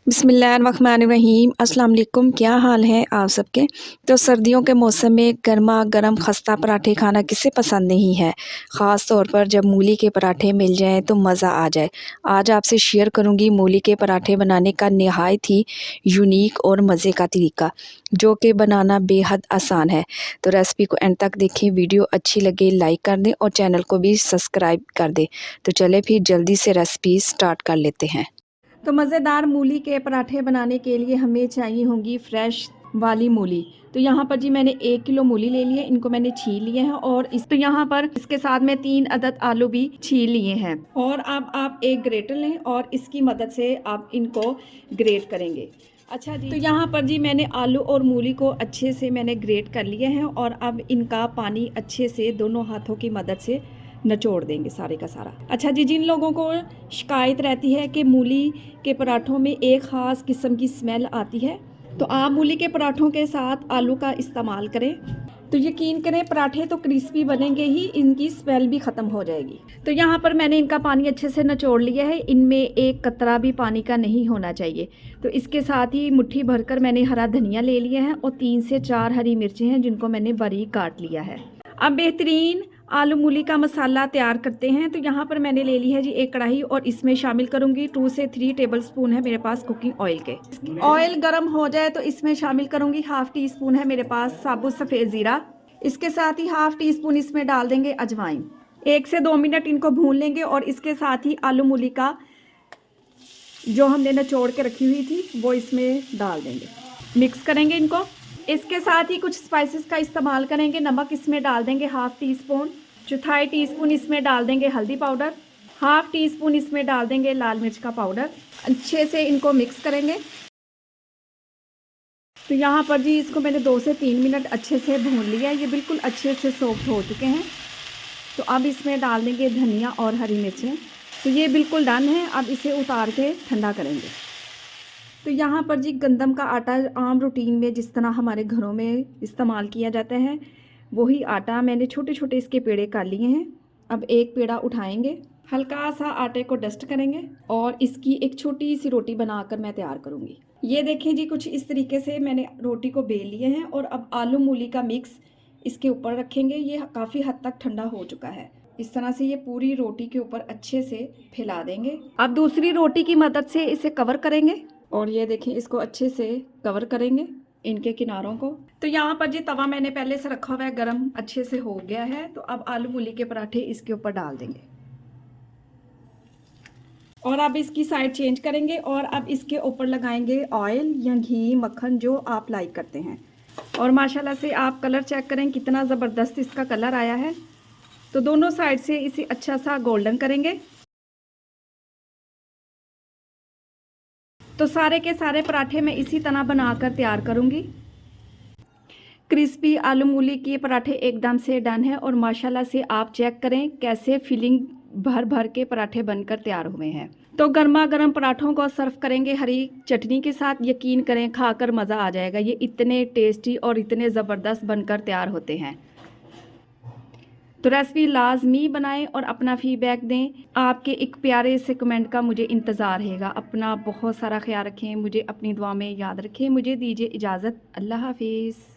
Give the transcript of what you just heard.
बिस्मिल्लाहिर्रहमानिर्रहीम। अस्सलाम वालेकुम। क्या हाल है आप सबके। तो सर्दियों के मौसम में गर्मा गर्म खस्ता पराठे खाना किसे पसंद नहीं है। ख़ास तौर पर जब मूली के पराठे मिल जाएं तो मज़ा आ जाए। आज आपसे शेयर करूंगी मूली के पराठे बनाने का नहायत ही यूनिक और मज़े का तरीका, जो कि बनाना बेहद आसान है। तो रेसिपी को एंड तक देखें। वीडियो अच्छी लगे लाइक कर दें और चैनल को भी सब्सक्राइब कर दें। तो चले फिर जल्दी से रेसिपी स्टार्ट कर लेते हैं। तो मज़ेदार मूली के पराठे बनाने के लिए हमें चाहिए होंगी फ्रेश वाली मूली। तो यहाँ पर जी मैंने 1 किलो मूली ले ली है, इनको मैंने छील लिए हैं और तो यहाँ पर इसके साथ में 3 अदद आलू भी छील लिए हैं। और अब आप एक ग्रेटर लें और इसकी मदद से आप इनको ग्रेट करेंगे। अच्छा जी, तो यहाँ पर जी मैंने आलू और मूली को अच्छे से मैंने ग्रेट कर लिए हैं और अब इनका पानी अच्छे से दोनों हाथों की मदद से निचोड़ देंगे सारे का सारा। अच्छा जी, जिन लोगों को शिकायत रहती है कि मूली के पराठों में एक ख़ास किस्म की स्मेल आती है, तो आप मूली के पराठों के साथ आलू का इस्तेमाल करें तो यकीन करें पराठे तो क्रिस्पी बनेंगे ही, इनकी स्मेल भी ख़त्म हो जाएगी। तो यहाँ पर मैंने इनका पानी अच्छे से निचोड़ लिया है, इनमें एक कतरा भी पानी का नहीं होना चाहिए। तो इसके साथ ही मुट्ठी भरकर मैंने हरा धनिया ले लिया है और 3 से 4 हरी मिर्चें हैं जिनको मैंने बारीक काट लिया है। अब बेहतरीन आलू मूली का मसाला तैयार करते हैं। तो यहाँ पर मैंने ले ली है जी एक कढ़ाई और इसमें शामिल करूँगी 2 से 3 टेबलस्पून है मेरे पास कुकिंग ऑयल के। ऑयल गर्म हो जाए तो इसमें शामिल करूँगी हाफ़ टी स्पून है मेरे पास साबुत सफ़ेद ज़ीरा। इसके साथ ही हाफ़ टी स्पून इसमें डाल देंगे अजवाइन। 1 से 2 मिनट इनको भून लेंगे और इसके साथ ही आलू मूली का जो हमने निचोड़ के रखी हुई थी वो इसमें डाल देंगे। मिक्स करेंगे इनको। इसके साथ ही कुछ स्पाइसेस का इस्तेमाल करेंगे। नमक इसमें डाल देंगे हाफ़ टी स्पून, चौथाई टीस्पून इसमें डाल देंगे हल्दी पाउडर, हाफ़ टी स्पून इसमें डाल देंगे लाल मिर्च का पाउडर। अच्छे से इनको मिक्स करेंगे। तो यहाँ पर जी इसको मैंने 2 से 3 मिनट अच्छे से भून लिया है, ये बिल्कुल अच्छे से सॉफ्ट हो चुके हैं। तो अब इसमें डाल देंगे धनिया और हरी मिर्चें। तो ये बिल्कुल डन है, अब इसे उतार के ठंडा करेंगे। तो यहाँ पर जी गंदम का आटा आम रूटीन में जिस तरह हमारे घरों में इस्तेमाल किया जाता है, वही आटा मैंने छोटे छोटे इसके पेड़े कर लिए हैं। अब एक पेड़ा उठाएंगे, हल्का सा आटे को डस्ट करेंगे और इसकी एक छोटी सी रोटी बनाकर मैं तैयार करूँगी। ये देखें जी, कुछ इस तरीके से मैंने रोटी को बेल लिए हैं और अब आलू मूली का मिक्स इसके ऊपर रखेंगे। ये काफ़ी हद तक ठंडा हो चुका है। इस तरह से ये पूरी रोटी के ऊपर अच्छे से फैला देंगे। अब दूसरी रोटी की मदद से इसे कवर करेंगे और ये देखें इसको अच्छे से कवर करेंगे इनके किनारों को। तो यहाँ पर जी तवा मैंने पहले से रखा हुआ है, गरम अच्छे से हो गया है। तो अब आलू मूली के पराठे इसके ऊपर डाल देंगे और अब इसकी साइड चेंज करेंगे और अब इसके ऊपर लगाएंगे ऑयल या घी मक्खन जो आप लाइक करते हैं। और माशाल्लाह से आप कलर चेक करें कितना ज़बरदस्त इसका कलर आया है। तो दोनों साइड से इसे अच्छा सा गोल्डन करेंगे। तो सारे के सारे पराठे मैं इसी तरह बनाकर तैयार करूँगी। क्रिस्पी आलू मूली के पराठे एकदम से डन है और माशाल्लाह से आप चेक करें कैसे फिलिंग भर भर के पराठे बनकर तैयार हुए हैं। तो गर्मा गर्म पराठों को सर्व करेंगे हरी चटनी के साथ। यकीन करें खाकर मज़ा आ जाएगा। ये इतने टेस्टी और इतने ज़बरदस्त बनकर तैयार होते हैं। तो रेसिपी लाजमी बनाएं और अपना फीडबैक दें। आपके एक प्यारे से कमेंट का मुझे इंतज़ार रहेगा। अपना बहुत सारा ख्याल रखें, मुझे अपनी दुआ में याद रखें। मुझे दीजिए इजाज़त। अल्लाह हाफिज़।